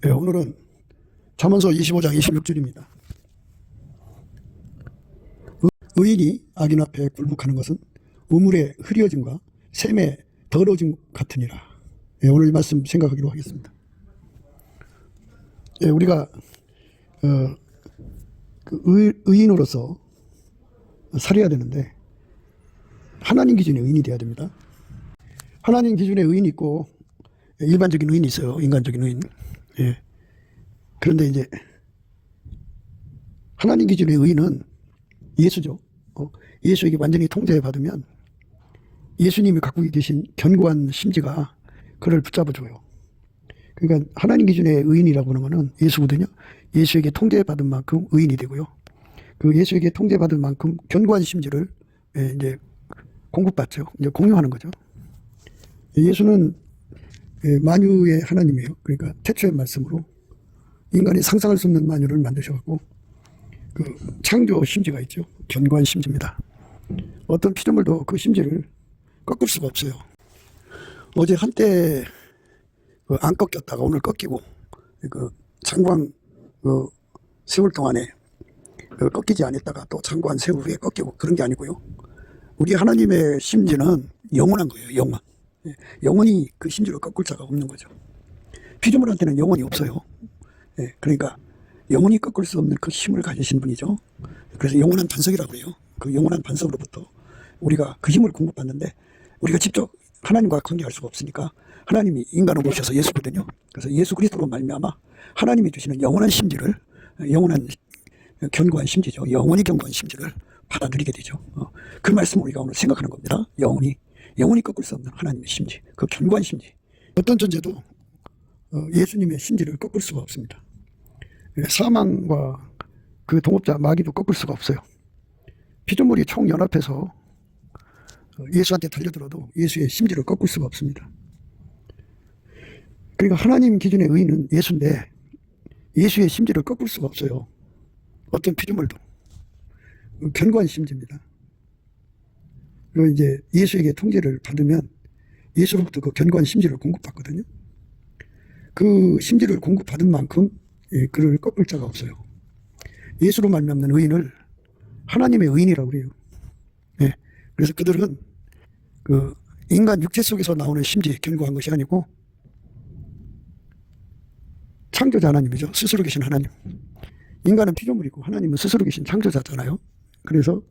오늘은 잠언서 25장 26절입니다. 의인이 악인 앞에 굴복하는 것은 우물의 흐려짐과 샘의 더러짐 같으니라. 오늘 이 말씀 생각하기로 하겠습니다. 우리가 의인으로서 살아야 되는데 하나님 기준의 의인이 되어야 됩니다. 하나님 기준의 의인이 있고 일반적인 의인이 있어요. 인간적인 의인. 그런데 이제 하나님 기준의 의인은 예수죠. 예수에게 완전히 통제받으면 예수님이 갖고 계신 견고한 심지가 그를 붙잡아줘요. 그러니까 하나님 기준의 의인이라고 하는 것은 예수거든요. 예수에게 통제받은 만큼 의인이 되고요. 그 예수에게 통제받은 만큼 견고한 심지를 이제 공급받죠. 이제 공유하는 거죠. 예수는 만유의 하나님이에요. 그러니까 태초의 말씀으로 인간이 상상할 수 없는 만유를 만드셔갖고 그 창조 심지가 있죠. 견고한 심지입니다. 어떤 피조물도 그 심지를 꺾을 수가 없어요. 어제 한때 안 꺾였다가 오늘 꺾이고 장관 세월 동안에 꺾이지 않았다가 또 장관 세월 후에 꺾이고 그런 게 아니고요. 우리 하나님의 심지는 영원한 거예요. 영원. 영원히 그 심지를 꺾을 자가 없는 거죠. 피조물한테는 영원이 없어요. 그러니까 영원히 꺾을 수 없는 그 힘을 가지신 분이죠. 그래서 영원한 반석이라고 해요. 그 영원한 반석으로부터 우리가 그 힘을 공급받는데 우리가 직접 하나님과 관계할 수가 없으니까 하나님이 인간을 오셔서 예수거든요. 그래서 예수 그리스도로 말미암아 하나님이 주시는 영원한 심지를 영원한 견고한 심지죠. 영원히 견고한 심지를 받아들이게 되죠. 그 말씀을 우리가 오늘 생각하는 겁니다. 영원히 꺾을 수 없는 하나님의 심지, 그 견고한 심지. 어떤 존재도 예수님의 심지를 꺾을 수가 없습니다. 사망과 그 동업자 마귀도 꺾을 수가 없어요. 피조물이 총연합해서 예수한테 달려들어도 예수의 심지를 꺾을 수가 없습니다. 그러니까 하나님 기준의 의인은 예수인데 예수의 심지를 꺾을 수가 없어요. 어떤 피조물도. 견고한 심지입니다. 그리고 이제 예수에게 통제를 받으면 예수로부터 그 견고한 심지를 공급받거든요. 그 심지를 공급받은 만큼 그를 꺾을 자가 없어요. 예수로 말미암는 의인을 하나님의 의인이라고 그래요. 그래서 그들은 그 인간 육체 속에서 나오는 심지 견고한 것이 아니고 창조자 하나님이죠. 스스로 계신 하나님. 인간은 피조물이고 하나님은 스스로 계신 창조자잖아요. 그래서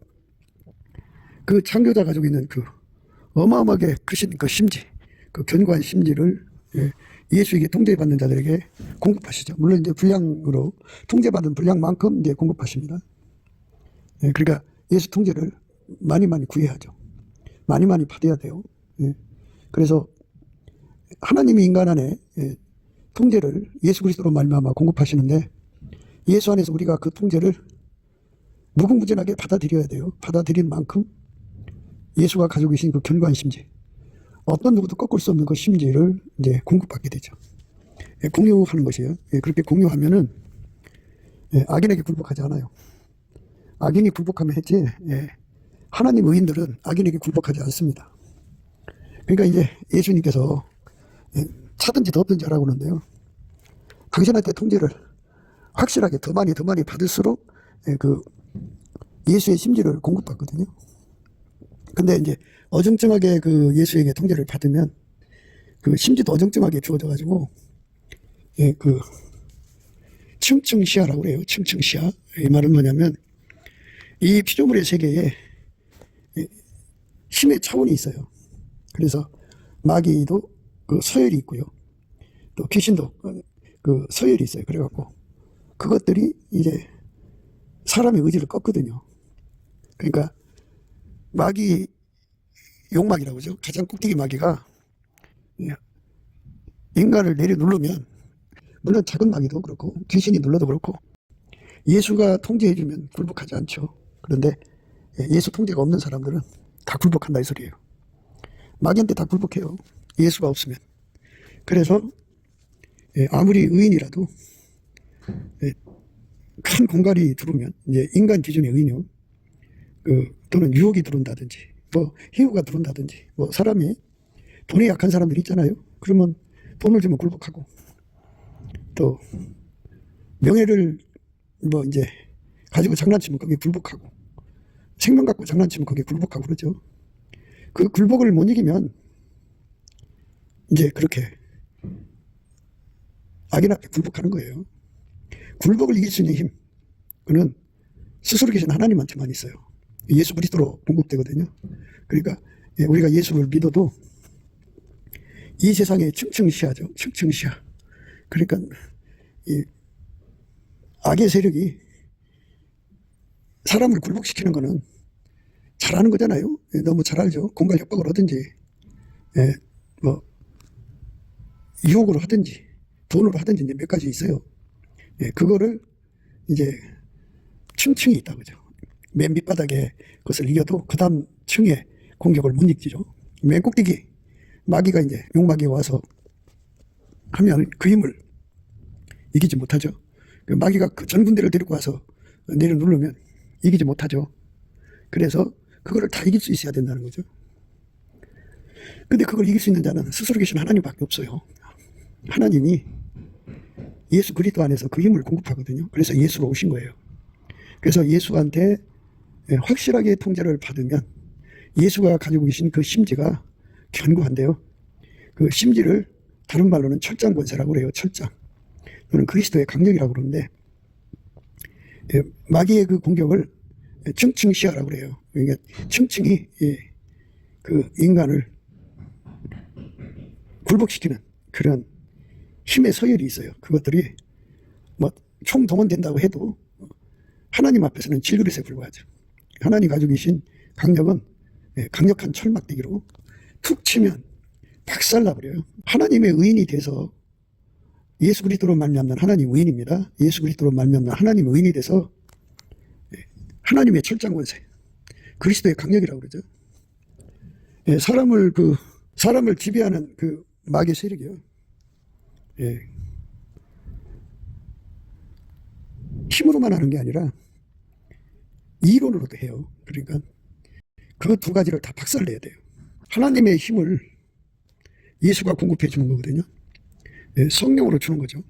그 창조자 가지고 있는 그 어마어마하게 크신 그 심지, 그 견고한 심지를 예수에게 통제받는 자들에게 공급하시죠. 물론 이제 분량으로 통제받은 분량만큼 이제 공급하십니다. 그러니까 예수 통제를 많이 구해야죠. 많이 받아야 돼요. 그래서 하나님이 인간 안에 통제를 예수 그리스도로 말미암아 공급하시는데 예수 안에서 우리가 그 통제를 무궁무진하게 받아들여야 돼요. 받아들인 만큼 예수가 가지고 계신 그 견고한 심지, 어떤 누구도 꺾을 수 없는 그 심지를 이제 공급받게 되죠. 공유하는 것이에요. 그렇게 공유하면은 악인에게 굴복하지 않아요. 악인이 굴복하면 했지 하나님 의인들은 악인에게 굴복하지 않습니다. 그러니까 이제 예수님께서 차든지 덥든지 하라고 하는데요. 당신한테 통제를 확실하게 더 많이 받을수록 그 예수의 심지를 공급받거든요. 근데 이제 어정쩡하게 그 예수에게 통제를 받으면 그 심지도 어정쩡하게 주어져 가지고 그 층층시야라고 그래요. 층층시야. 이 말은 뭐냐면 이 피조물의 세계에 힘의 차원이 있어요. 그래서 마귀도 그 서열이 있고요. 또 귀신도 그 서열이 있어요. 그래갖고 그것들이 이제 사람의 의지를 꺾거든요. 그러니까 마귀 욕마귀라고 하죠. 가장 꼭대기 마귀가 인간을 내려 누르면 물론 작은 마귀도 그렇고 귀신이 눌러도 그렇고 예수가 통제해주면 굴복하지 않죠. 그런데 예수 통제가 없는 사람들은 다 굴복한다 이 소리예요. 마귀한테 다 굴복해요. 예수가 없으면. 그래서 아무리 의인이라도 큰 공갈이 들어오면 이제 인간 기준의 의인이요. 또는 유혹이 들어온다든지 뭐 희우가 들어온다든지 뭐 사람이 돈이 약한 사람들이 있잖아요. 그러면 돈을 주면 굴복하고 또 명예를 뭐 이제 가지고 장난치면 거기에 굴복하고, 생명 갖고 장난치면 거기에 굴복하고 그러죠. 그 굴복을 못 이기면 이제 그렇게 악인 앞에 굴복하는 거예요. 굴복을 이길 수 있는 힘, 그는 스스로 계신 하나님한테만 있어요. 예수 그리스도로 공급되거든요. 그러니까 우리가 예수를 믿어도 이 세상에 층층시하죠. 층층시하. 그러니까 이 악의 세력이 사람을 굴복시키는 거는 잘하는 거잖아요. 너무 잘 알죠. 공갈 협박을 하든지, 뭐 유혹으로 하든지, 돈으로 하든지 몇 가지 있어요. 그거를 이제 층층이 있다 그죠. 맨 밑바닥에 그것을 이겨도 그 다음 층에 공격을 못 이기죠. 맨 꼭대기 마귀가 이제 용마귀가 와서 하면 그 힘을 이기지 못하죠. 그 마귀가 그 전 군대를 데리고 와서 내려누르면 이기지 못하죠. 그래서 그거를 다 이길 수 있어야 된다는 거죠. 근데 그걸 이길 수 있는 자는 스스로 계신 하나님밖에 없어요. 하나님이 예수 그리스도 안에서 그 힘을 공급하거든요. 그래서 예수로 오신 거예요. 그래서 예수한테 확실하게 통제를 받으면 예수가 가지고 계신 그 심지가 견고한데요. 그 심지를 다른 말로는 철장 권세라고 그래요. 철장. 또는 그리스도의 강력이라고 그러는데, 마귀의 그 공격을 층층시하라고 그래요. 그러니까 층층이 그 인간을 굴복시키는 그런 힘의 서열이 있어요. 그것들이 뭐 총동원된다고 해도 하나님 앞에서는 질그릇에 불과하죠. 하나님 가지고 계신 강력은 강력한 철막대기로 툭 치면 박살나버려요. 하나님의 의인이 돼서 예수 그리스도로 말미암는 하나님 의인입니다. 예수 그리스도로 말미암는 하나님 의인이 돼서 하나님의 철장 권세, 그리스도의 강력이라고 그러죠. 사람을 지배하는 그 마귀의 세력이요. 힘으로만 하는 게 아니라 이론으로도 해요. 그러니까 그 두 가지를 다 박살내야 돼요. 하나님의 힘을 예수가 공급해 주는 거거든요. 성령으로 주는 거죠.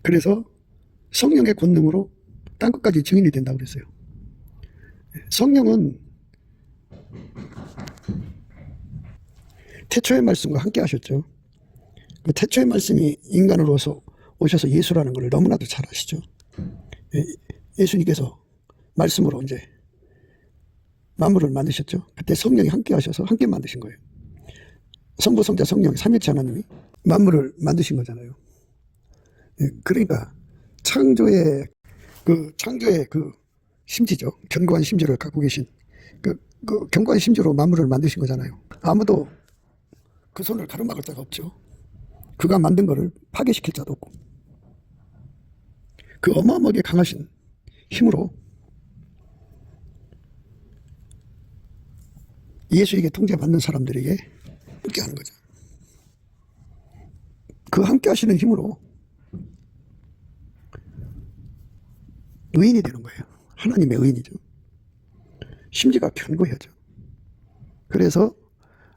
그래서 성령의 권능으로 땅끝까지 증인이 된다고 그랬어요. 성령은 태초의 말씀과 함께 하셨죠. 그 태초의 말씀이 인간으로서 오셔서 예수라는 걸 너무나도 잘 아시죠. 예수님께서 말씀으로 이제 만물을 만드셨죠. 그때 성령이 함께 하셔서 함께 만드신 거예요. 성부, 성자, 성령, 삼위일체 하나님이 만물을 만드신 거잖아요. 그러니까 창조의 그 심지죠. 견고한 심지를 갖고 계신 그 견고한 심지로 만물을 만드신 거잖아요. 아무도 그 손을 가로막을 자가 없죠. 그가 만든 거를 파괴시킬 자도 없고, 그 어마어마하게 강하신 힘으로 예수에게 통제받는 사람들에게 함께 하는 거죠. 그 함께 하시는 힘으로 의인이 되는 거예요. 하나님의 의인이죠. 심지가 견고해야죠. 그래서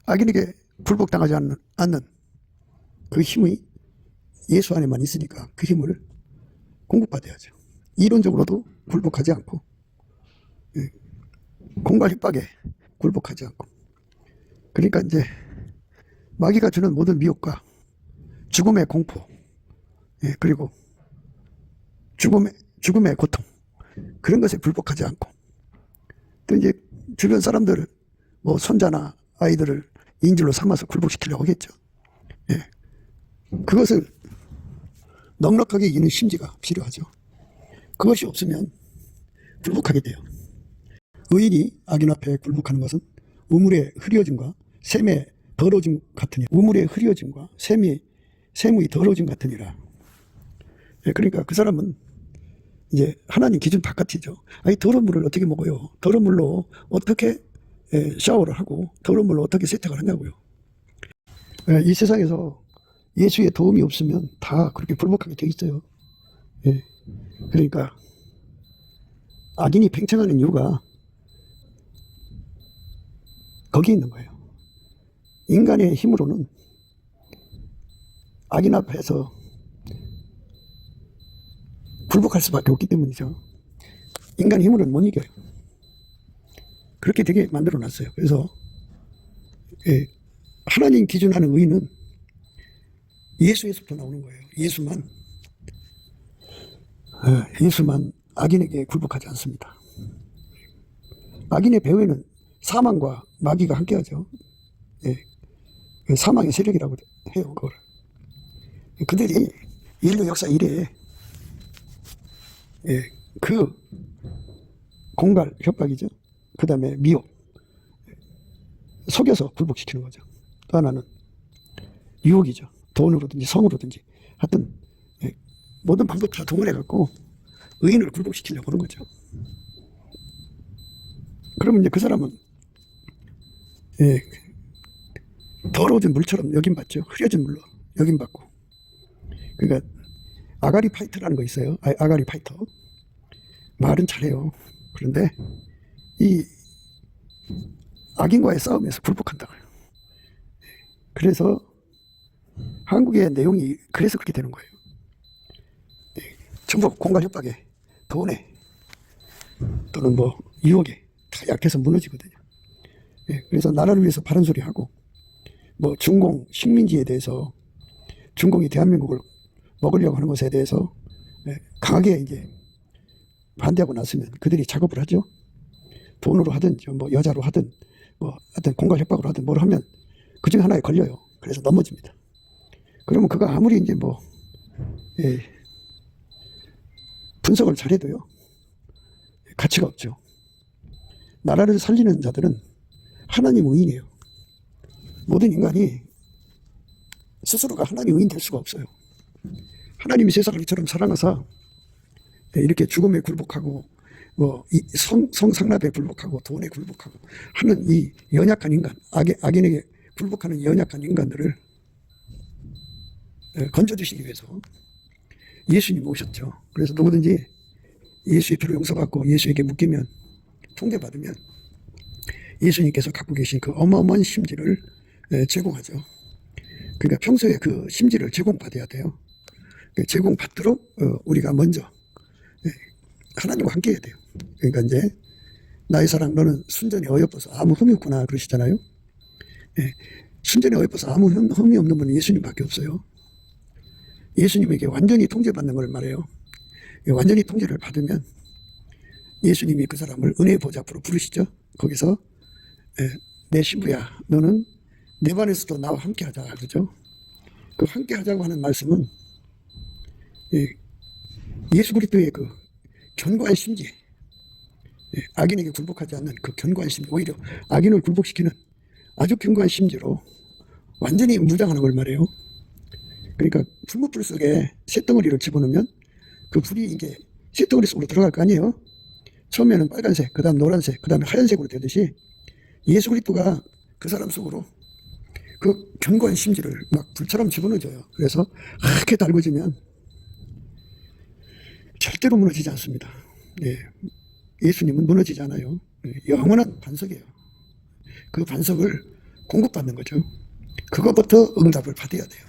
악인에게 굴복당하지 않는 그 힘이 예수 안에만 있으니까 그 힘을 공급받아야죠. 이론적으로도 굴복하지 않고, 공갈 협박에 굴복하지 않고. 그러니까 이제 마귀가 주는 모든 미혹과 죽음의 공포, 그리고 죽음의 고통, 그런 것에 굴복하지 않고, 또 이제 주변 사람들을 뭐 손자나 아이들을 인질로 삼아서 굴복시키려고 하겠죠. 그것을 넉넉하게 이기는 심지가 필요하죠. 그것이 없으면 굴복하게 돼요. 의인이 악인 앞에 굴복하는 것은 우물의 흐려짐과 샘의 더러짐 같으니, 우물의 흐려짐과 샘의 더러짐 같으니라. 그러니까 그 사람은 이제 하나님 기준 바깥이죠. 아니, 더러운 물을 어떻게 먹어요? 더러운 물로 어떻게 샤워를 하고 더러운 물로 어떻게 세탁을 하냐고요. 이 세상에서 예수의 도움이 없으면 다 그렇게 굴복하게 돼 있어요. 그러니까 악인이 팽창하는 이유가 거기 있는 거예요. 인간의 힘으로는 악인 앞에서 굴복할 수밖에 없기 때문이죠. 인간 힘으로는 못 이겨요. 그렇게 되게 만들어 놨어요. 그래서 예, 하나님 기준하는 의는 예수에서부터 나오는 거예요. 예수만 악인에게 굴복하지 않습니다. 악인의 배후에는 사망과 마귀가 함께하죠. 예, 사망의 세력이라고 해요. 그걸. 그들이 인류 역사 이래에 그 공갈 협박이죠. 그 다음에 미혹, 속여서 굴복시키는 거죠. 또 하나는 유혹이죠. 돈으로든지 성으로든지 하여튼 모든 방법 다 동원해갖고 의인을 굴복시키려고 그런 거죠. 그러면 이제 그 사람은 더러워진 물처럼 여김받죠. 흐려진 물로 여김받고. 그러니까 아가리 파이터라는 거 있어요. 아가리 파이터. 말은 잘해요. 그런데 이 악인과의 싸움에서 굴복한다고요. 그래서 한국의 내용이 그래서 그렇게 되는 거예요. 전부 공갈 협박에, 돈에, 또는 뭐 유혹에 다 약해서 무너지거든요. 그래서 나라를 위해서 바른 소리 하고, 뭐 중공 식민지에 대해서 중공이 대한민국을 먹으려고 하는 것에 대해서 강하게 이제 반대하고 났으면 그들이 작업을 하죠. 돈으로 하든 뭐 여자로 하든 뭐 하여튼 공갈 협박으로 하든 뭘 하면 그 중에 하나에 걸려요. 그래서 넘어집니다. 그러면 그가 아무리 이제 뭐 분석을 잘해도요 가치가 없죠. 나라를 살리는 자들은 하나님 의인이에요. 모든 인간이 스스로가 하나님 의인 될 수가 없어요. 하나님이 세상을 이처럼 사랑하사 이렇게 죽음에 굴복하고 뭐 성상납에 굴복하고 돈에 굴복하고 하는 이 연약한 인간, 악인에게 굴복하는 연약한 인간들을 건져주시기 위해서 예수님이 오셨죠. 그래서 누구든지 예수의 피로 용서받고 예수에게 묶이면 통제받으면 예수님께서 갖고 계신 그 어마어마한 심지를 제공하죠. 그러니까 평소에 그 심지를 제공받아야 돼요. 제공받도록 우리가 먼저 하나님과 함께 해야 돼요. 그러니까 이제 나의 사랑 너는 순전히 어여뻐서 아무 흠이 없구나 그러시잖아요. 순전히 어여뻐서 아무 흠이 없는 분은 예수님밖에 없어요. 예수님에게 완전히 통제받는 걸 말해요. 완전히 통제를 받으면 예수님이 그 사람을 은혜의 보좌 앞으로 부르시죠. 거기서 내 신부야 너는 내 반에서도 나와 함께 하자 그러죠. 그 함께 하자고 하는 말씀은 예수 그리스도의 그 견고한 심지, 악인에게 굴복하지 않는 그 견고한 심지, 오히려 악인을 굴복시키는 아주 견고한 심지로 완전히 무장하는 걸 말해요. 그러니까 풀무불 속에 쇳덩어리를 집어넣으면 그 불이 이게 쇳덩어리 속으로 들어갈 거 아니에요. 처음에는 빨간색, 그 다음 노란색, 그 다음에 하얀색으로 되듯이 예수 그리스도가 그 사람 속으로 그 견고한 심지를 막 불처럼 집어넣어줘요. 그래서 그렇게 달궈지면 절대로 무너지지 않습니다. 예수님은 무너지지 않아요. 영원한 반석이에요. 그 반석을 공급받는 거죠. 그것부터 응답을 받아야 돼요.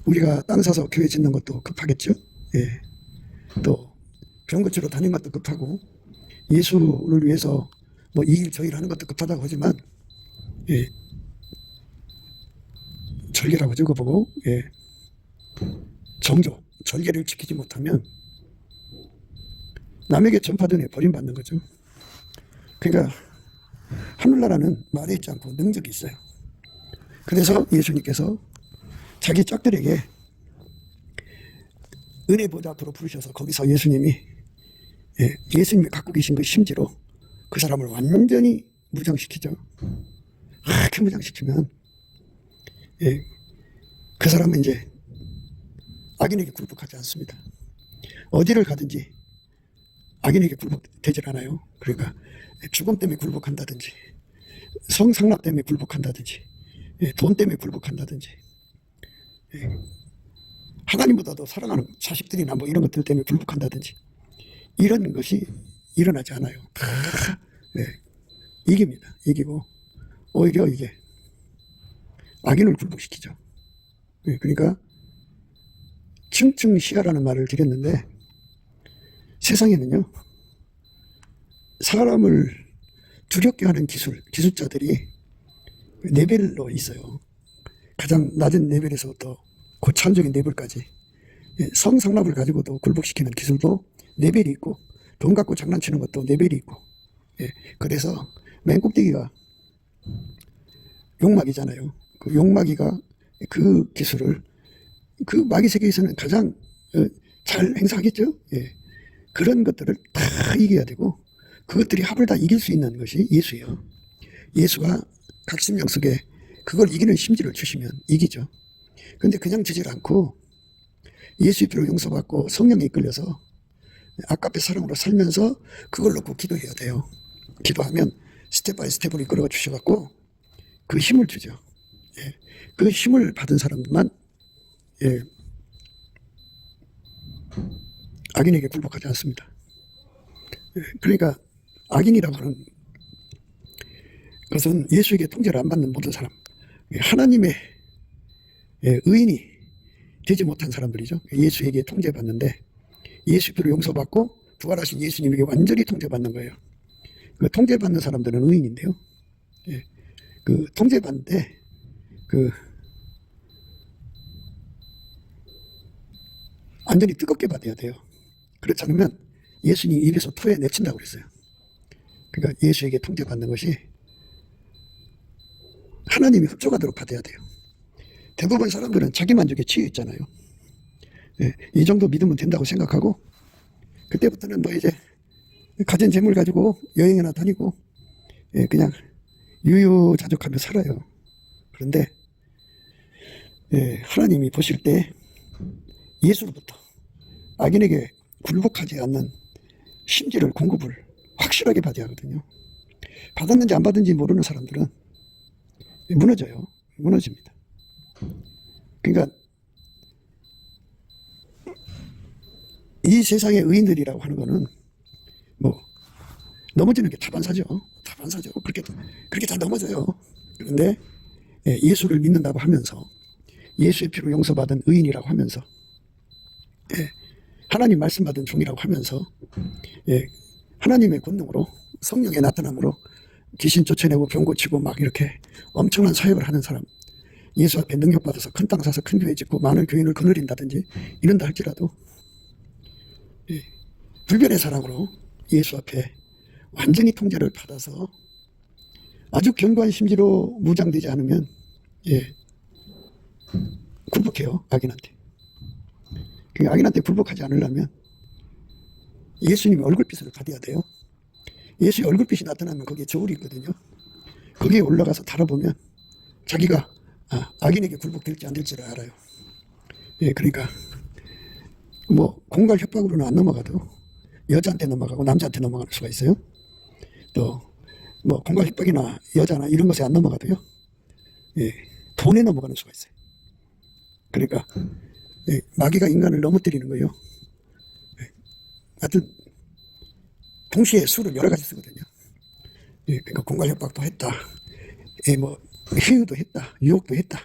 우리가 땅 사서 교회 짓는 것도 급하겠죠. 또 병고치로 다니는 것도 급하고 예수를 위해서 뭐 이 일 저 일 하는 것도 급하다고 하지만 절개라고 적어보고 정조 절개를 지키지 못하면 남에게 전파전에 버림받는 거죠. 그러니까 하늘나라는 말에 있지 않고 능력이 있어요. 그래서 예수님께서 자기 짝들에게 은혜 보좌 앞으로 부르셔서 거기서 예수님이 갖고 계신 그 심지로 그 사람을 완전히 무장시키죠. 그렇게 무장시키면 그 사람은 이제 악인에게 굴복하지 않습니다. 어디를 가든지 악인에게 굴복되질 않아요. 그러니까 죽음 때문에 굴복한다든지 성상납 때문에 굴복한다든지 돈 때문에 굴복한다든지 하나님보다도 사랑하는 자식들이나 뭐 이런 것들 때문에 굴복한다든지 이런 것이 일어나지 않아요. 다 이깁니다. 이기고 오히려 이게 악인을 굴복시키죠. 그러니까 층층 시야라는 말을 드렸는데 세상에는요, 사람을 두렵게 하는 기술자들이 레벨로 있어요. 가장 낮은 레벨에서부터 고차원적인 레벨까지. 성상납을 가지고도 굴복시키는 기술도 레벨이 있고, 돈 갖고 장난치는 것도 레벨이 있고. 그래서 맨 꼭대기가 용마귀잖아요. 그 용마귀가 그 기술을 그 마귀 세계에서는 가장 잘 행사하겠죠. 그런 것들을 다 이겨야 되고, 그것들이 합을 다 이길 수 있는 것이 예수예요. 예수가 각심령 속에 그걸 이기는 심지를 주시면 이기죠. 그런데 그냥 지질 않고 예수의 피로 용서받고 성령에 이끌려서 아까페 사랑으로 살면서 그걸 놓고 기도해야 돼요. 기도하면 스텝 바이 스텝으로 이끌어 주셔갖고 그 힘을 주죠. 그 힘을 받은 사람만 악인에게 굴복하지 않습니다. 그러니까 악인이라고 하는 것은 예수에게 통제를 안 받는 모든 사람, 하나님의 의인이 되지 못한 사람들이죠. 예수에게 통제받는데 예수 피로 용서받고 부활하신 예수님에게 완전히 통제받는 거예요. 그 통제받는 사람들은 의인인데요. 그 통제받는데 완전히 뜨겁게 받아야 돼요. 그렇지 않으면 예수님 입에서 토해내친다고 그랬어요. 그러니까 예수에게 통제받는 것이 하나님이 흡족하도록 받아야 돼요. 대부분 사람들은 자기 만족에 취해 있잖아요. 이 정도 믿으면 된다고 생각하고 그때부터는 뭐 이제 가진 재물 가지고 여행이나 다니고 그냥 유유자적하며 살아요. 그런데 하나님이 보실 때 예수로부터 악인에게 굴복하지 않는 심지를 공급을 확실하게 받아야 하거든요. 받았는지 안 받은지 모르는 사람들은 무너져요. 무너집니다. 그러니까 이 세상의 의인들이라고 하는 거는 뭐 넘어지는 게 다반사죠. 다반사죠. 그렇게 다 넘어져요. 그런데 예수를 믿는다고 하면서 예수의 피로 용서받은 의인이라고 하면서 하나님 말씀 받은 종이라고 하면서 하나님의 권능으로 성령의 나타남으로 귀신 쫓아내고 병 고치고 막 이렇게 엄청난 사역을 하는 사람, 예수 앞에 능력받아서 큰 땅 사서 큰 교회 짓고 많은 교인을 거느린다든지 이런다 할지라도 불변의 사랑으로 예수 앞에 완전히 통제를 받아서 아주 견고한 심지로 무장되지 않으면 굴복해요. 악인한테. 악인한테 굴복하지 않으려면 예수님의 얼굴빛을 받아야 돼요. 예수의 얼굴빛이 나타나면 거기에 저울이 있거든요. 거기에 올라가서 달아보면 자기가 악인에게 굴복될지 안 될지를 알아요. 그러니까 뭐 공갈 협박으로는 안 넘어가도 여자한테 넘어가고 남자한테 넘어가는 수가 있어요. 또 뭐 공갈 협박이나 여자나 이런 것에 안 넘어가도요. 돈에 넘어가는 수가 있어요. 그러니까 마귀가 인간을 넘어뜨리는 거예요. 하여튼 동시에 수를 여러 가지 쓰거든요. 그러니까 공갈 협박도 했다. 뭐 희유도 했다. 유혹도 했다.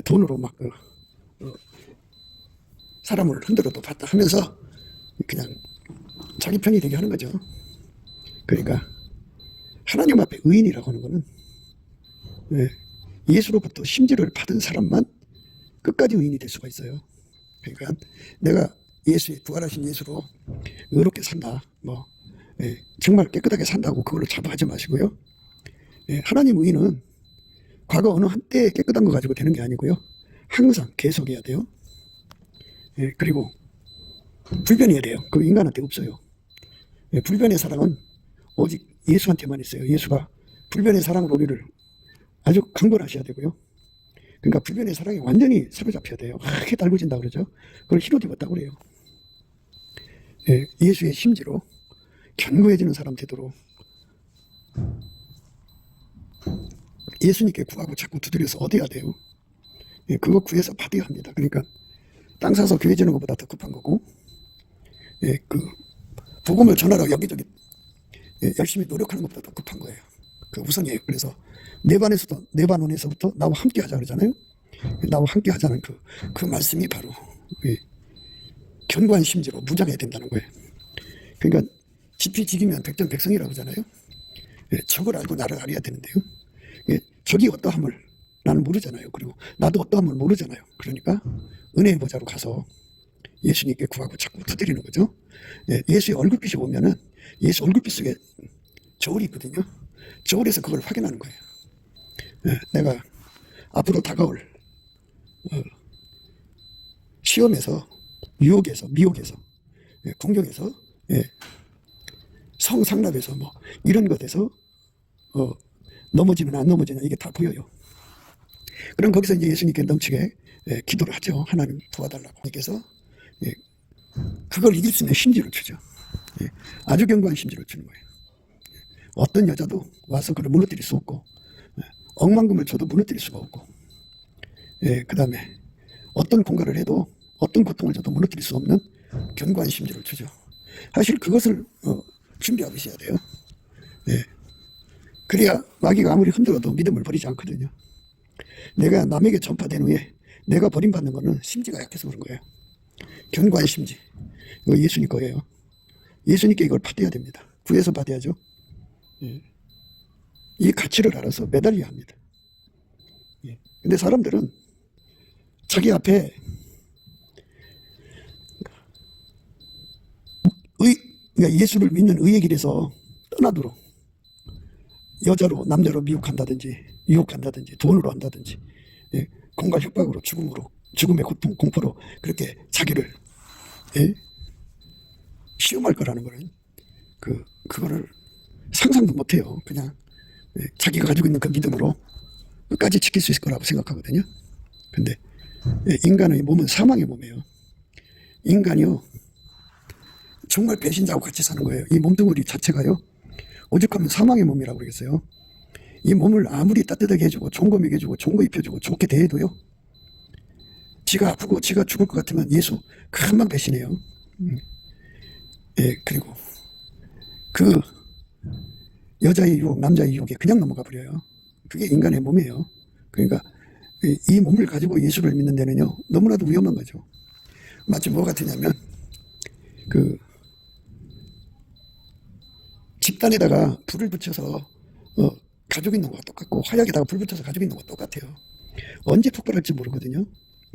돈으로 막 사람을 흔들어도 봤다 하면서 그냥 자기 편이 되게 하는 거죠. 그러니까 하나님 앞에 의인이라고 하는 거는 예수로부터 심지를 받은 사람만 끝까지 의인이 될 수가 있어요. 그러니까 내가 부활하신 예수로 의롭게 산다. 뭐 정말 깨끗하게 산다고 그걸로 자부하지 마시고요. 하나님 의인은 과거 어느 한때 깨끗한 거 가지고 되는 게 아니고요. 항상 계속해야 돼요. 그리고 불변해야 돼요. 그 인간한테 없어요. 불변의 사랑은 오직 예수한테만 있어요. 예수가 불변의 사랑으로 우리를 아주 강권하셔야 되고요. 그러니까 불변의 사랑에 완전히 사로잡혀야 돼요. 크게 달구진다 그러죠. 그걸 히로디었다고 그래요. 예수의 심지로 견고해지는 사람 되도록 예수님께 구하고 자꾸 두드려서 얻어야 돼요. 그거 구해서 받아야 합니다. 그러니까 땅 사서 교회 지는 것보다 더 급한 거고, 그 복음을 전하러 여기저기 열심히 노력하는 것보다 더 급한 거예요. 그 우선이에요. 그래서 네바논에서부터 나와 함께 하자 그러잖아요. 나와 함께 하자는 그 말씀이 바로 견고한 심지로 무장해야 된다는 거예요. 그러니까 지피지기면 백전백승이라고 하잖아요. 예, 적을 알고 나를 알아야 되는데요. 예, 적이 어떠함을 나는 모르잖아요. 그리고 나도 어떠함을 모르잖아요. 그러니까 은혜의 보좌로 가서 예수님께 구하고 자꾸 두드리는 거죠. 예, 예수의 얼굴빛이 오면은 예수 얼굴빛 속에 저울이 있거든요. 저울에서 그걸 확인하는 거예요. 예, 내가 앞으로 다가올 시험에서, 유혹에서, 미혹에서, 예, 공격에서, 예, 성상납에서 뭐 이런 것에서 넘어지면 안 넘어지냐 이게 다 보여요. 그럼 거기서 이제 예수님께 넘치게 기도를 하죠. 하나님 도와달라고. 하나님께서 그걸 이길 수 있는 심지를 주죠. 아주 견고한 심지를 주는 거예요. 어떤 여자도 와서 그걸 무너뜨릴 수 없고, 억만금을 줘도 무너뜨릴 수가 없고, 그 다음에 어떤 공갈을 해도 어떤 고통을 줘도 무너뜨릴 수 없는 견고한 심지를 주죠. 사실 그것을 준비하고 있어야 돼요. 그래야 마귀가 아무리 흔들어도 믿음을 버리지 않거든요. 내가 남에게 전파된 후에 내가 버림받는 거는 심지가 약해서 그런 거예요. 견고한 심지. 이거 예수님 거예요. 예수님께 이걸 받아야 됩니다. 구해서 받아야죠. 이 가치를 알아서 매달려야 합니다. 근데 사람들은 자기 앞에 그러니까 예수를 믿는 의의 길에서 떠나도록 여자로 남자로 미혹한다든지 유혹한다든지 돈으로 한다든지 공갈 협박으로 죽음의 고통 공포로 그렇게 자기를 시험할 거라는 거는 그거를 상상도 못해요. 그냥 자기가 가지고 있는 그 믿음으로 끝까지 지킬 수 있을 거라고 생각하거든요. 근데 인간의 몸은 사망의 몸이에요. 인간이요 정말 배신자하고 같이 사는 거예요. 이 몸뚱아리 자체가요 오죽하면 사망의 몸이라고 그러겠어요. 이 몸을 아무리 따뜻하게 해주고 좋은 거 먹여주고 좋은 거 입혀주고 좋게 대해도요 지가 아프고 지가 죽을 것 같으면 예수 금방 배신해요. 그리고 그 여자의 유혹 남자의 유혹에 그냥 넘어가 버려요. 그게 인간의 몸이에요. 그러니까 이 몸을 가지고 예수를 믿는 데는요 너무나도 위험한 거죠. 마치 뭐 같으냐면 집단에다가 불을 붙여서 가지고 있는 것과 똑같고 화약에다가 불 붙여서 가지고 있는 것과 똑같아요. 언제 폭발할지 모르거든요.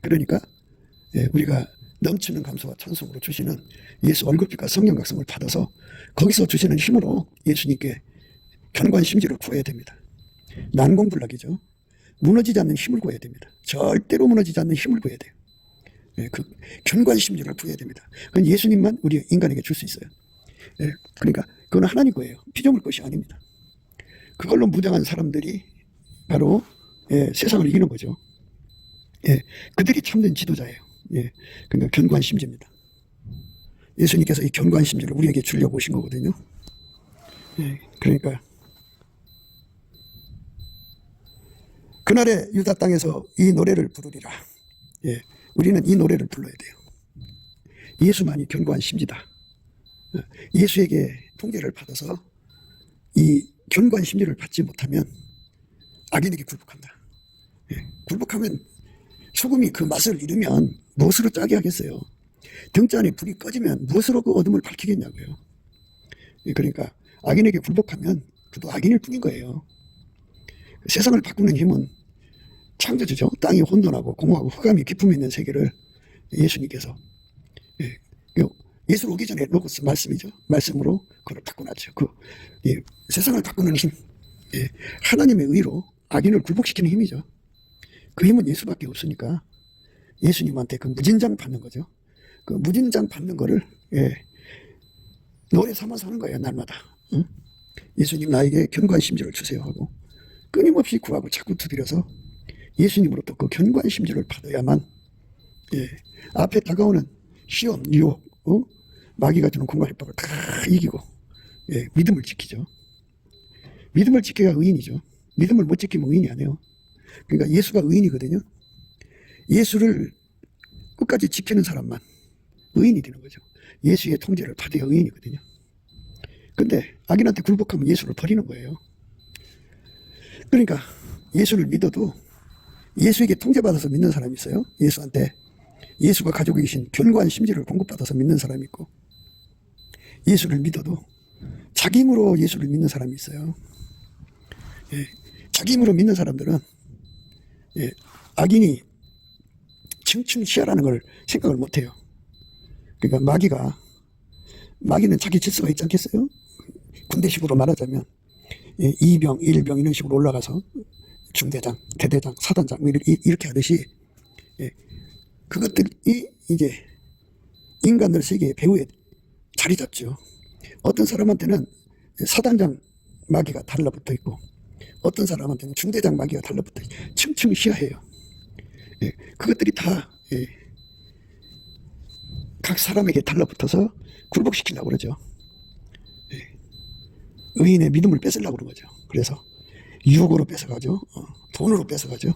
그러니까 우리가 넘치는 감사와 찬송으로 주시는 예수 얼굴빛과 성령 각성을 받아서 거기서 주시는 힘으로 예수님께 견고한 심지를 구해야 됩니다. 난공불락이죠. 무너지지 않는 힘을 구해야 됩니다. 절대로 무너지지 않는 힘을 구해야 돼요. 그 견고한 심지를 구해야 됩니다. 그건 예수님만 우리 인간에게 줄 수 있어요. 그러니까 그건 하나님 거예요. 피조물 것이 아닙니다. 그걸로 무장한 사람들이 바로 세상을 이기는 거죠. 그들이 참된 지도자예요. 그러니까 견고한 심지입니다. 예수님께서 이 견고한 심지를 우리에게 주려고 오신 거거든요. 그러니까 그날에 유다 땅에서 이 노래를 부르리라. 우리는 이 노래를 불러야 돼요. 예수만이 견고한 심지다. 예수에게 통제를 받아서 이 견고한 심리를 받지 못하면 악인에게 굴복한다. 굴복하면 소금이 그 맛을 잃으면 무엇으로 짜게 하겠어요. 등잔에 불이 꺼지면 무엇으로 그 어둠을 밝히겠냐고요. 그러니까 악인에게 굴복하면 그도 악인일 뿐인 거예요. 세상을 바꾸는 힘은 창조주죠. 땅이 혼돈하고 공허하고 흑암이 기품이 있는 세계를 예수님께서 예수로 오기 전에 로고스 말씀이죠. 말씀으로 그걸 바꿔놨죠. 세상을 바꾸는 힘, 하나님의 의로 악인을 굴복시키는 힘이죠. 그 힘은 예수밖에 없으니까 예수님한테 그 무진장 받는 거죠. 그 무진장 받는 거를 노래 삼아서 하는 거예요. 날마다. 예수님 나에게 견고한 심지를 주세요 하고 끊임없이 구하고 자꾸 두드려서 예수님으로부터 그 견고한 심지를 받아야만 앞에 다가오는 시험, 유혹, 마귀가 주는 공갈협박을 다 이기고 믿음을 지키죠. 믿음을 지켜야 의인이죠. 믿음을 못 지키면 의인이 아니에요. 그러니까 예수가 의인이거든요. 예수를 끝까지 지키는 사람만 의인이 되는 거죠. 예수의 통제를 받아야 의인이거든요. 근데 악인한테 굴복하면 예수를 버리는 거예요. 그러니까 예수를 믿어도 예수에게 통제받아서 믿는 사람이 있어요. 예수한테 예수가 가지고 계신 견고한 심지를 공급받아서 믿는 사람이 있고 예수를 믿어도 자기 힘으로 예수를 믿는 사람이 있어요. 예, 자기 힘으로 믿는 사람들은 예, 악인이 층층시하라는 걸 생각을 못해요. 그러니까 마귀는 자기 질서가 있지 않겠어요? 군대식으로 말하자면 예, 2병, 1병 이런 식으로 올라가서 중대장, 대대장, 사단장 이렇게 하듯이 예, 그것들이 이제 인간들 세계의 배후에 자리 잡죠. 어떤 사람한테는 사단장 마귀가 달라붙어 있고 어떤 사람한테는 중대장 마귀가 달라붙어 있고 층층 시야해요. 예, 그것들이 다 각 사람에게 달라붙어서 굴복시키려고 그러죠. 예, 의인의 믿음을 뺏으려고 그런 거죠. 그래서 유혹으로 뺏어가죠. 돈으로 뺏어가죠.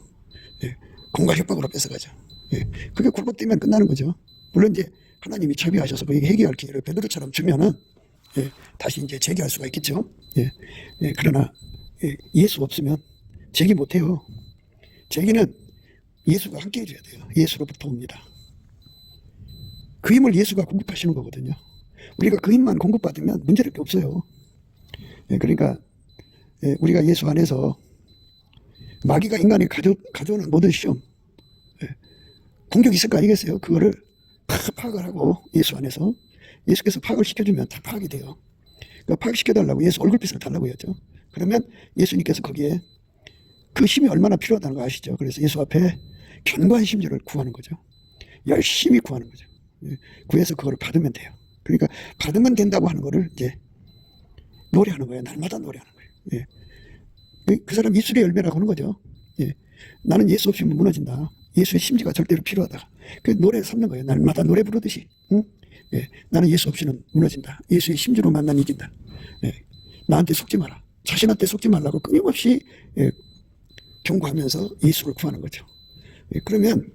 예, 공갈 협박으로 뺏어가죠. 예, 그게 굴복되면 끝나는 거죠. 물론 이제 하나님이 자비하셔서 그에게 해결할 기회를 베드로처럼 주면은 예, 다시 이제 재기할 수가 있겠죠. 예, 예, 그러나 예수 없으면 재기 못해요. 재기는 예수가 함께 해줘야 돼요. 예수로부터 옵니다. 그 힘을 예수가 공급하시는 거거든요. 우리가 그 힘만 공급받으면 문제될 게 없어요. 예, 그러니까 우리가 예수 안에서 마귀가 인간이 가져오는 모든 시험 공격이 있을 거 아니겠어요? 그거를 파악을 하고 예수 안에서 예수께서 파악을 시켜주면 다 파악이 돼요. 그러니까 파악시켜달라고 예수 얼굴빛을 달라고 했죠. 그러면 예수님께서 거기에 그 힘이 얼마나 필요하다는 거 아시죠? 그래서 예수 앞에 견고한 심지를 구하는 거죠. 열심히 구하는 거죠. 구해서 그걸 받으면 돼요. 그러니까 받으면 된다고 하는 거를 이제 노래하는 거예요. 날마다 노래하는 거예요. 예. 그 사람 입술의 열매라고 하는 거죠. 예. 나는 예수 없이 무너진다. 예수의 심지가 절대로 필요하다. 그 노래 삼는 거예요. 날마다 노래 부르듯이. 응? 예. 나는 예수 없이는 무너진다. 예수의 심지로만 난 이긴다. 예. 나한테 속지 마라. 자신한테 속지 말라고 끊임없이 경고하면서 예수를 구하는 거죠. 예. 그러면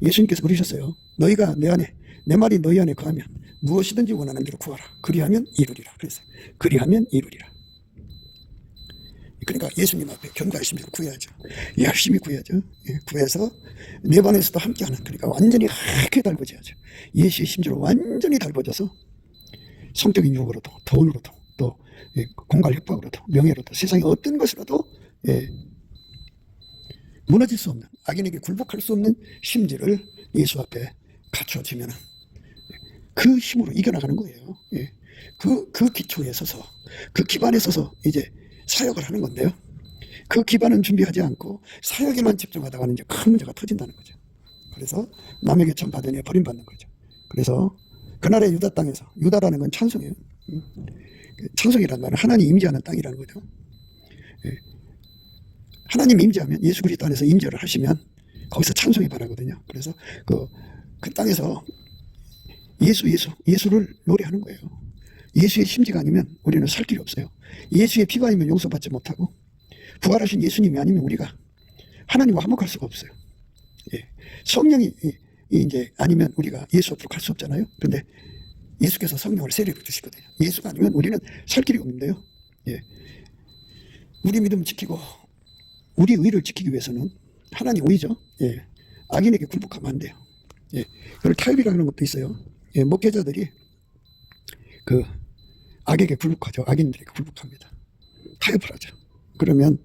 예수님께서 그러셨어요. 너희가 내 안에 내 말이 너희 안에 거하면 무엇이든지 원하는 대로 구하라. 그리하면 이루리라. 그랬어요. 그리하면 이루리라. 그러니까 예수님 앞에 견고한 심지로 구해야죠. 열심히 구해야죠. 예, 구해서 내 반에서도 함께하는, 그러니까 완전히 하얗게 달궈져야죠. 예수의 심지로 완전히 달궈져서 성적인 유혹으로도 돈으로도 또 공갈 협박으로도 명예로도 세상의 어떤 것으로도 무너질 수 없는, 악인에게 굴복할 수 없는 심지를 예수 앞에 갖춰지면 그 힘으로 이겨나가는 거예요. 예. 그 기초에 서서, 그 기반에 서서 이제 사역을 하는 건데요. 그 기반은 준비하지 않고 사역에만 집중하다가는 이제 큰 문제가 터진다는 거죠. 그래서 남에게 천 받으니 버림받는 거죠. 그래서 그날의 유다 땅에서, 유다라는 건 찬송이에요. 찬송이라는 말은 하나님 임재하는 땅이라는 거죠. 예. 하나님 임재하면, 예수 그리스도 안에서 임재를 하시면 거기서 찬송이 바라거든요. 그래서 그 땅에서 예수를 노래하는 거예요. 예수의 심지가 아니면 우리는 살 길이 없어요. 예수의 피가 아니면 용서받지 못하고, 부활하신 예수님이 아니면 우리가 하나님과 화목할 수가 없어요. 예. 성령이 이제 아니면 우리가 예수 앞으로 갈 수 없잖아요. 그런데 예수께서 성령을 세례로 주시거든요. 예수가 아니면 우리는 살 길이 없는데요. 예. 우리 믿음 지키고 우리 의를 지키기 위해서는 하나님 의죠. 예. 악인에게 굴복하면 안 돼요. 예. 그걸 타협이라는 것도 있어요. 예. 목회자들이 그 악에게 굴복하죠. 악인들에게 굴복합니다. 타협을 하죠. 그러면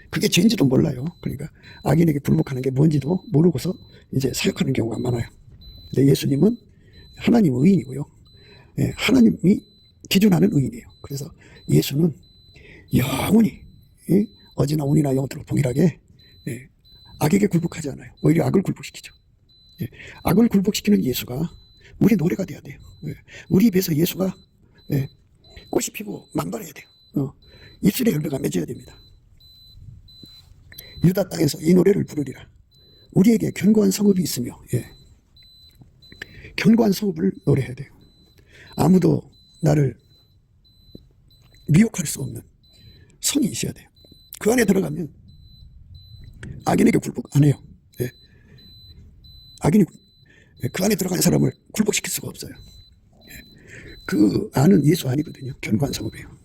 그게 죄인지도 몰라요. 그러니까 악인에게 굴복하는 게 뭔지도 모르고서 이제 사역하는 경우가 많아요. 근데 예수님은 하나님 의인이고요. 예, 하나님이 기준하는 의인이에요. 그래서 예수는 영원히 어제나 오늘이나 영원토록 동일하게 악에게 굴복하지 않아요. 오히려 악을 굴복시키죠. 예, 악을 굴복시키는 예수가 우리 노래가 돼야 돼요. 예, 우리 입에서 예수가 꽃이 피고 만발해야 돼요. 입술의 열매가 맺어야 됩니다. 유다 땅에서 이 노래를 부르리라. 우리에게 견고한 성읍이 있으며, 견고한 성읍을 노래해야 돼요. 아무도 나를 미혹할 수 없는 성이 있어야 돼요. 그 안에 들어가면 악인에게 굴복 안 해요. 악인이 그 안에 들어가는 사람을 굴복시킬 수가 없어요. 그 안은 예수 아니거든요. 견고한 성읍이에요.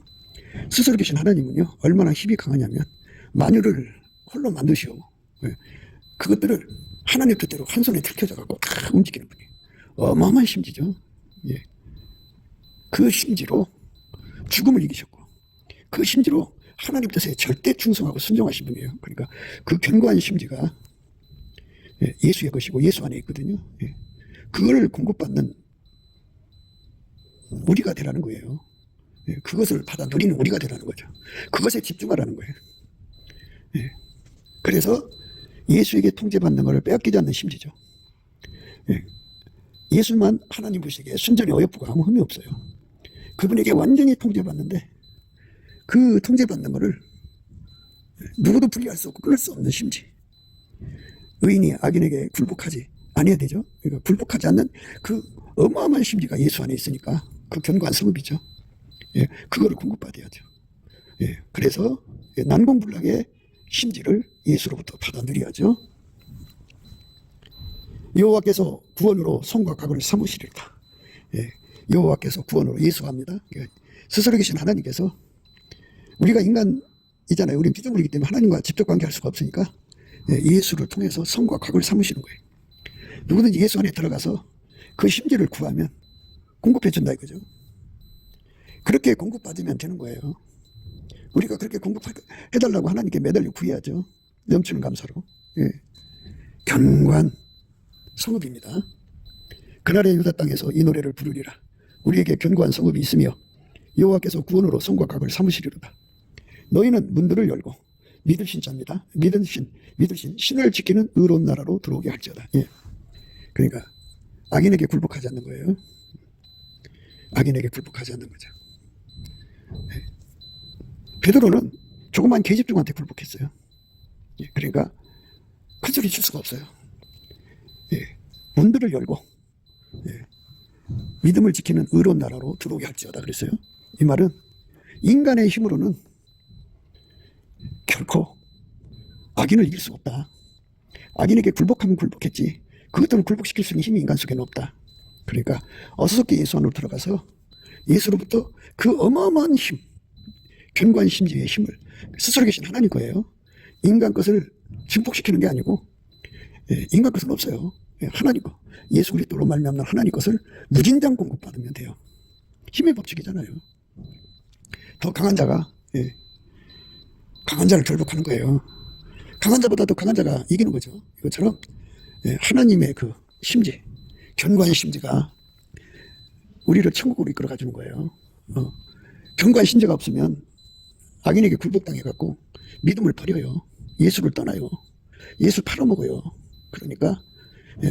스스로 계신 하나님은요, 얼마나 힘이 강하냐면 만유를 홀로 만드시오. 그것들을 하나님 뜻대로 한 손에 들켜져 갖고 다 움직이는 분이에요. 어마어마한 심지죠. 그 심지로 죽음을 이기셨고, 그 심지로 하나님 뜻에 절대 충성하고 순종하신 분이에요. 그러니까 그 견고한 심지가 예수의 것이고 예수 안에 있거든요. 그걸 공급받는 우리가 되라는 거예요. 그것을 받아 누리는 우리가 되라는 거죠. 그것에 집중하라는 거예요. 그래서 예수에게 통제받는 것을 빼앗기지 않는 심지죠. 예수만 하나님 보시기에 순전히 어여쁘고 아무 흠이 없어요. 그분에게 완전히 통제받는데 그 통제받는 것을 누구도 분리할 수 없고 끊을 수 없는 심지. 의인이 악인에게 굴복하지 아니어야 되죠. 그러니까 굴복하지 않는 그 어마어마한 심지가 예수 안에 있으니까 그 견고한 성읍이죠. 그거를 공급받아야죠. 그래서 난공불락의 심지를 예수로부터 받아 누려야죠. 여호와께서 구원으로 손과 각을 삼으시리로다. 여호와께서 구원으로 예수합니다. 스스로 계신 하나님께서, 우리가 인간이잖아요. 우리는 피조물이기 때문에 하나님과 직접 관계할 수가 없으니까 예수를 통해서 손과 각을 삼으시는 거예요. 누구든지 예수 안에 들어가서 그 심지를 구하면 공급해 준다 이거죠. 그렇게 공급받으면 되는 거예요. 우리가 그렇게 공급해달라고 하나님께 매달려 구해야죠. 넘치는 감사로. 견고한 성읍입니다. 그날의 유다 땅에서 이 노래를 부르리라. 우리에게 견고한 성읍이 있으며 여호와께서 구원으로 손과 각을 삼으시리로다. 너희는 문들을 열고 믿으신 자입니다. 믿으신 신을 지키는 의로운 나라로 들어오게 할지어다. 그러니까 악인에게 굴복하지 않는 거예요. 악인에게 굴복하지 않는 거죠. 베드로는 조그만 계집종한테 굴복했어요. 그러니까 큰 소리 칠 수가 없어요. 문들을 열고 믿음을 지키는 의로운 나라로 들어오게 할지어다 그랬어요. 이 말은 인간의 힘으로는 결코 악인을 이길 수 없다. 악인에게 굴복하면 굴복했지 그것들을 굴복시킬 수 있는 힘이 인간 속에는 없다. 그러니까 어수선하게 예수 안으로 들어가서 예수로부터 그 어마어마한 힘, 견고한 심지의 힘을 스스로 계신 하나님 거예요. 인간 것을 증폭시키는 게 아니고 인간 것은 없어요. 하나님 거, 예수 그리스도로 말미암는 하나님 것을 무진장 공급받으면 돼요. 힘의 법칙이잖아요. 더 강한 자가 강한 자를 결복하는 거예요. 강한 자보다 더 강한 자가 이기는 거죠. 이것처럼 하나님의 그 심지, 견고한 심지가 우리를 천국으로 이끌어 가주는 거예요. 견고한 심지가 없으면 악인에게 굴복당해갖고 믿음을 버려요. 예수를 떠나요. 예수 팔아먹어요. 그러니까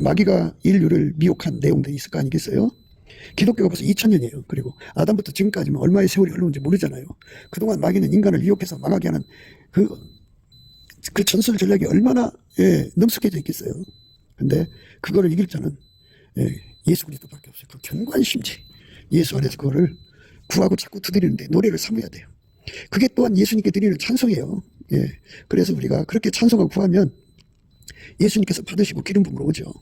마귀가 인류를 미혹한 내용들이 있을 거 아니겠어요? 기독교가 벌써 2000년이에요. 그리고 아담부터 지금까지는 얼마의 세월이 흘렀는지 모르잖아요. 그동안 마귀는 인간을 미혹해서 망하게 하는 그 전술 전략이 얼마나 능숙해져 있겠어요. 근데 그거를 이길 자는 예수 그리스도밖에 없어요. 그 견고한 심지, 예수 안에서 그거를 구하고 자꾸 두드리는데 노래를 삼아야 돼요. 그게 또한 예수님께 드리는 찬송이에요. 그래서 우리가 그렇게 찬송하고 구하면 예수님께서 받으시고 기름 부음으로 오죠.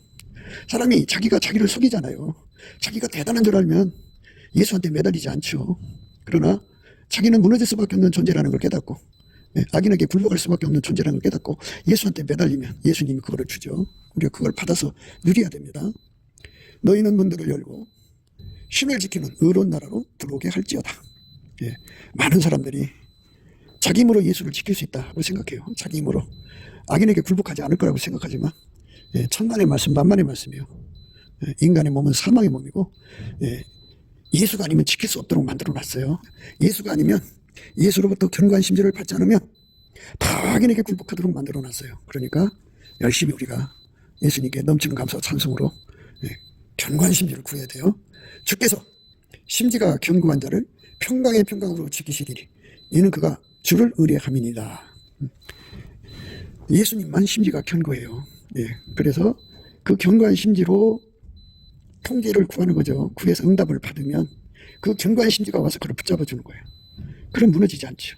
사람이 자기가 자기를 속이잖아요. 자기가 대단한 줄 알면 예수한테 매달리지 않죠. 그러나 자기는 무너질 수밖에 없는 존재라는 걸 깨닫고 악인에게 굴복할 수밖에 없는 존재라는 걸 깨닫고 예수한테 매달리면 예수님이 그거를 주죠. 우리가 그걸 받아서 누려야 됩니다. 너희는 문들을 열고 신을 지키는 의로운 나라로 들어오게 할지어다. 많은 사람들이 자기 힘으로 예수를 지킬 수 있다고 생각해요. 자기 힘으로 악인에게 굴복하지 않을 거라고 생각하지만 천만의 말씀 만만의 말씀이에요. 인간의 몸은 사망의 몸이고 예수가 아니면 지킬 수 없도록 만들어 놨어요. 예수가 아니면 예수로부터 견고한 심지를 받지 않으면 다 악인에게 굴복하도록 만들어 놨어요. 그러니까 열심히 우리가 예수님께 넘치는 감사와 찬송으로 견고한 심지를 구해야 돼요. 주께서 심지가 견고한 자를 평강의 평강으로 지키시리니 이는 그가 주를 의뢰함이니이다. 예수님만 심지가 견고해요. 그래서 그 견고한 심지로 통제를 구하는 거죠. 구해서 응답을 받으면 그 견고한 심지가 와서 그를 붙잡아 주는 거예요. 그럼 무너지지 않죠.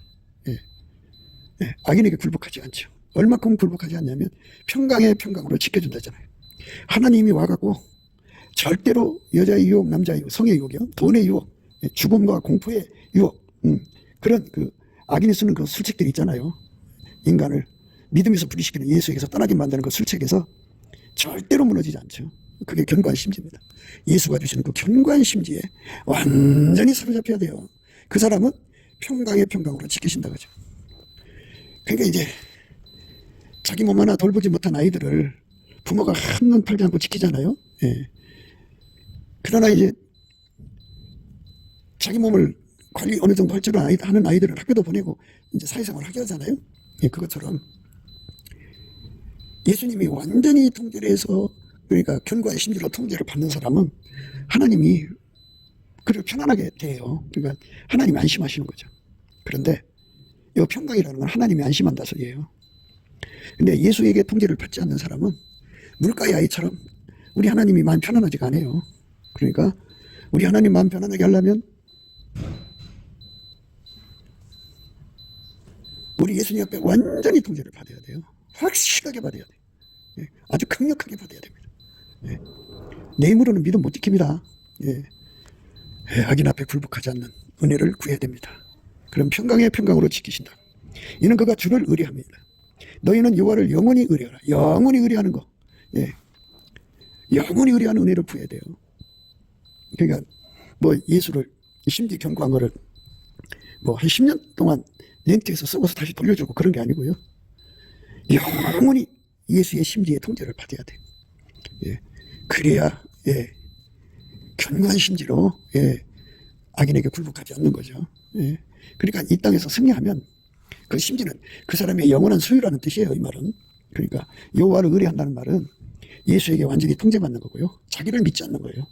악인에게 굴복하지 않죠. 얼마큼 굴복하지 않냐면 평강의 평강으로 지켜준다잖아요. 하나님이 와갖고 절대로 여자의 유혹, 남자의 유혹, 성의 유혹이요, 돈의 유혹, 죽음과 공포의 유혹, 그런 그 악인이 쓰는 그 술책들이 있잖아요. 인간을 믿음에서 분리시키는 예수에게서 떠나게 만드는 그 술책에서 절대로 무너지지 않죠. 그게 견고한 심지입니다. 예수가 주시는 그 견고한 심지에 완전히 사로잡혀야 돼요. 그 사람은 평강의 평강으로 지키신다 그죠. 그러니까 이제 자기 몸 하나 돌보지 못한 아이들을 부모가 한눈 팔지 않고 지키잖아요. 예. 그러나 이제 자기 몸을 관리 어느 정도 할 줄 아는 아이들을 학교도 보내고 이제 사회생활을 하게 하잖아요. 예, 그것처럼 예수님이 완전히 통제를 해서, 그러니까 견고한 심지로 통제를 받는 사람은 하나님이 그를 편안하게 대해요. 그러니까 하나님이 안심하시는 거죠. 그런데 이 평강이라는 건 하나님이 안심한다 소리예요. 근데 예수에게 통제를 받지 않는 사람은 물가의 아이처럼 우리 하나님이 마음 편안하지가 않아요. 그러니까 우리 하나님 마음 편안하게 하려면 우리 예수님 앞에 완전히 통제를 받아야 돼요. 확실하게 받아야 돼요. 예, 아주 강력하게 받아야 됩니다. 예, 내 힘으로는 믿음 못 지킵니다. 예, 악인 앞에 굴복하지 않는 은혜를 구해야 됩니다. 그럼 평강의 평강으로 지키신다. 이는 그가 주를 의뢰합니다. 너희는 여호와를 영원히 의뢰하라. 영원히 의뢰하는 거. 예, 영원히 의뢰하는 은혜를 구해야 돼요. 그러니까 뭐 예수를 심지 견고한 거를 뭐 한 10년 동안 렌트해서 쓰고서 다시 돌려주고 그런 게 아니고요. 영원히 예수의 심지의 통제를 받아야 돼. 예, 그래야 예, 견고한 심지로 예, 악인에게 굴복하지 않는 거죠. 예, 그러니까 이 땅에서 승리하면 그 심지는 그 사람의 영원한 소유라는 뜻이에요. 이 말은. 그러니까 여호와를 의뢰한다는 말은 예수에게 완전히 통제받는 거고요. 자기를 믿지 않는 거예요.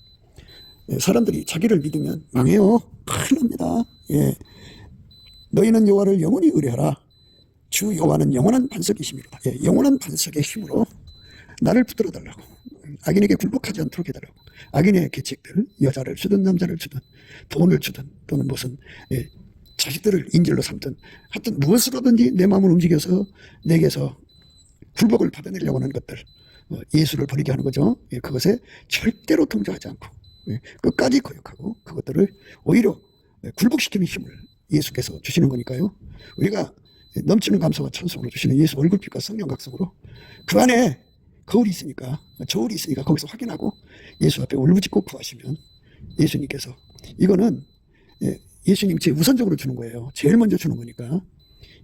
예, 사람들이 자기를 믿으면 망해요. 큰일 납니다. 예, 너희는 여호와를 영원히 의뢰하라. 주 여호와는 영원한 반석이십니다. 예, 영원한 반석의 힘으로 나를 붙들어 달라고. 악인에게 굴복하지 않도록 해달라고. 악인의 계책들, 여자를 주든 남자를 주든 돈을 주든 또는 무슨 예, 자식들을 인질로 삼든 하여튼 무엇으로든지 내 마음을 움직여서 내게서 굴복을 받아내려고 하는 것들, 예수를 버리게 하는 거죠. 예, 그것에 절대로 통제하지 않고 예, 끝까지 거역하고 그것들을 오히려 굴복시키는 힘을 예수께서 주시는 거니까요. 우리가 넘치는 감사와 찬송으로 주시는 예수 얼굴빛과 성령 각성으로 그 안에 거울이 있으니까, 저울이 있으니까 거기서 확인하고 예수 앞에 울부짖고 구하시면 예수님께서 이거는 예수님 제일 우선적으로 주는 거예요. 제일 먼저 주는 거니까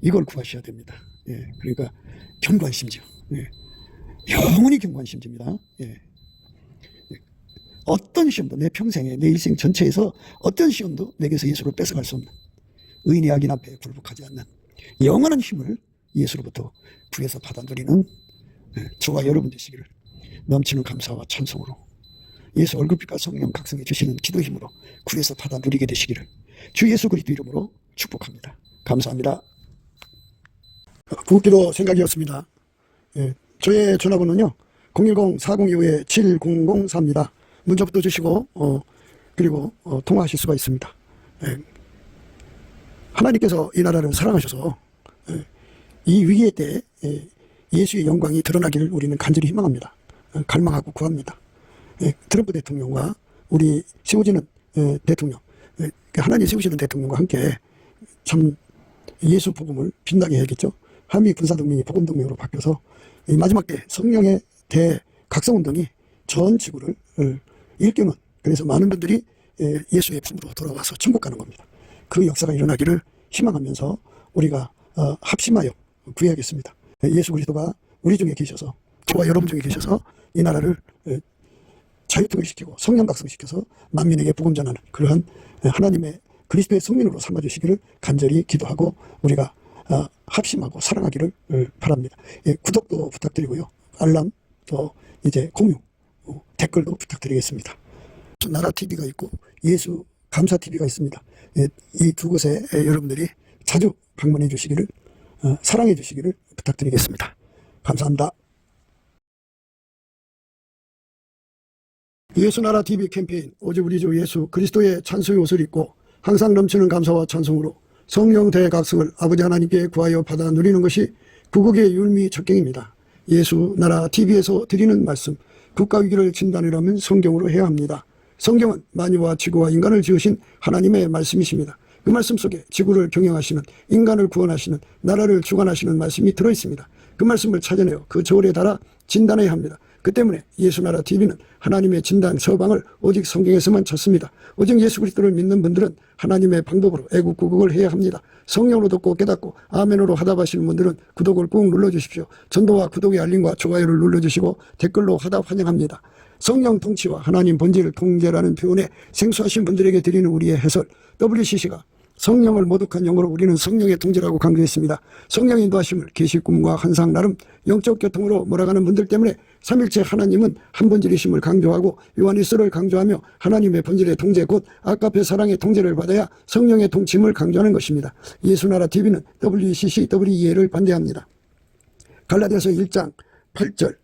이걸 구하셔야 됩니다. 예, 그러니까 견고한 심지요. 예, 영원히 견고한 심지입니다. 예. 어떤 시험도 내 평생에 내 일생 전체에서 어떤 시험도 내게서 예수를 뺏어갈 수 없는 의인의 악인 앞에 굴복하지 않는 영원한 힘을 예수로부터 구해서 받아 누리는 저와 여러분 되시기를 넘치는 감사와 찬송으로 예수 얼굴빛과 성령 각성해 주시는 기도 힘으로 구해서 받아 누리게 되시기를 주 예수 그리스도 이름으로 축복합니다. 감사합니다. 구기도 생각이었습니다. 예, 저의 전화번호는요 010-402-7004입니다. 문자부터 주시고 그리고 통화하실 수가 있습니다. 예, 하나님께서 이 나라를 사랑하셔서 이 위기의 때 예수의 영광이 드러나기를 우리는 간절히 희망합니다. 갈망하고 구합니다. 트럼프 대통령과 우리 세워지는 대통령, 하나님 세우시는 대통령과 함께 참 예수 복음을 빛나게 해야겠죠. 한미 군사동맹이 복음동맹으로 바뀌어서 이 마지막 때 성령의 대각성운동이 전 지구를 일깨우는, 그래서 많은 분들이 예수의 품으로 돌아와서 천국 가는 겁니다. 그 역사가 일어나기를 희망하면서 우리가 합심하여 구해야겠습니다. 예수 그리스도가 우리 중에 계셔서, 저와 여러분 중에 계셔서 이 나라를 자유통일시키고 성령 각성시켜서 만민에게 복음 전하는 그러한 하나님의 그리스도의 성민으로 삼아주시기를 간절히 기도하고 우리가 합심하고 사랑하기를 바랍니다. 구독도 부탁드리고요. 알람 또 이제 공유 댓글도 부탁드리겠습니다. 나라 TV가 있고 예수 감사 TV가 있습니다. 이 두 곳에 여러분들이 자주 방문해 주시기를 사랑해 주시기를 부탁드리겠습니다. 감사합니다. 예수나라 TV 캠페인 오직 우리 주 예수 그리스도의 찬송의 옷을 입고 항상 넘치는 감사와 찬송으로 성령 대각성을 아버지 하나님께 구하여 받아 누리는 것이 구국의 율미 척경입니다. 예수나라 TV에서 드리는 말씀, 국가위기를 진단이라면 성경으로 해야 합니다. 성경은 만유와 지구와 인간을 지으신 하나님의 말씀이십니다. 그 말씀 속에 지구를 경영하시는, 인간을 구원하시는, 나라를 주관하시는 말씀이 들어있습니다. 그 말씀을 찾아내어 그 저울에 달아 진단해야 합니다. 그 때문에 예수나라 TV는 하나님의 진단 서방을 오직 성경에서만 찾습니다. 오직 예수 그리스도를 믿는 분들은 하나님의 방법으로 애국구국을 해야 합니다. 성령으로 듣고 깨닫고 아멘으로 화답하시는 분들은 구독을 꾹 눌러주십시오. 전도와 구독의 알림과 좋아요를 눌러주시고 댓글로 화답 환영합니다. 성령 통치와 하나님 본질 통제라는 표현에 생소하신 분들에게 드리는 우리의 해설, WCC가 성령을 모독한 용어로 우리는 성령의 통제라고 강조했습니다. 성령의 인도하심을 계시 꿈과 환상 나름 영적 교통으로 몰아가는 분들 때문에 삼일체 하나님은 한 본질이심을 강조하고 요한일서를 강조하며 하나님의 본질의 통제 곧 아까페 사랑의 통제를 받아야 성령의 통치임을 강조하는 것입니다. 예수나라 TV는 WCC, WEA를 반대합니다. 갈라디아서 1장 8절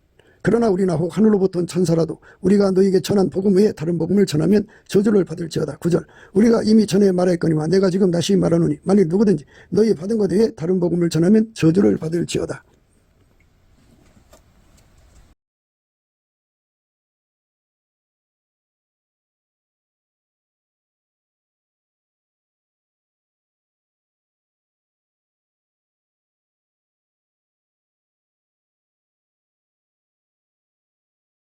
그러나 우리나 혹 하늘로부터 온 천사라도 우리가 너희에게 전한 복음 외에 다른 복음을 전하면 저주를 받을지어다. 9절 우리가 이미 전에 말하였거니와 내가 지금 다시 말하노니 만일 누구든지 너희 받은 것 외에 다른 복음을 전하면 저주를 받을지어다.